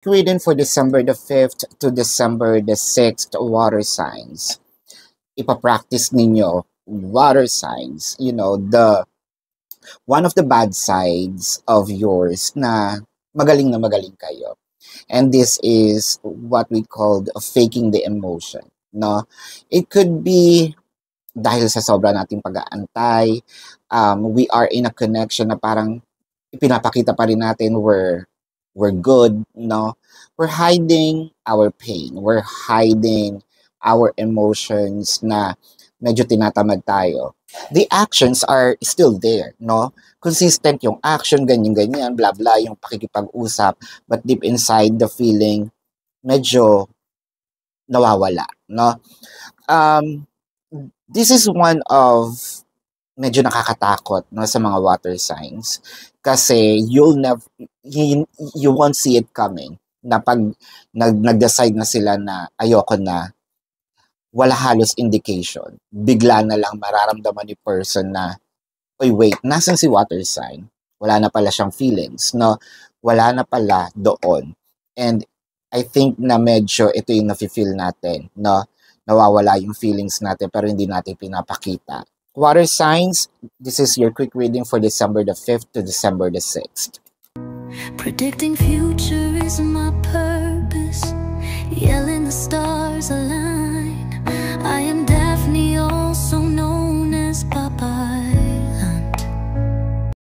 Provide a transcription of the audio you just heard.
Reading for December the 5th to December the 6th, water signs. Ipapractice ninyo, water signs, one of the bad sides of yours na magaling kayo. And this is what we called faking the emotion, no? It could be dahil sa sobra nating pag-aantay, we are in a connection na parang ipinapakita pa rin natin we're good, no? We're hiding our pain. We're hiding our emotions na medyo tinatamad tayo. The actions are still there, no? Consistent yung action, ganyan-ganyan, blah blah, yung pakikipag-usap, but deep inside the feeling, medyo nawawala, no? This is one of medyo nakakatakot, no, sa mga water signs kasi you won't see it coming na pag nag-decide na sila na ayoko na, wala halos indication, bigla na lang mararamdaman ni person na oy wait, nasan si water sign, wala na pala siyang feelings, no, wala na pala doon. And I think na medyo ito yung nafe-feel natin, no, nawawala yung feelings natin pero hindi natin pinapakita. Water signs, this is your quick reading for December the 5th to December the 6th. Predicting future is my purpose.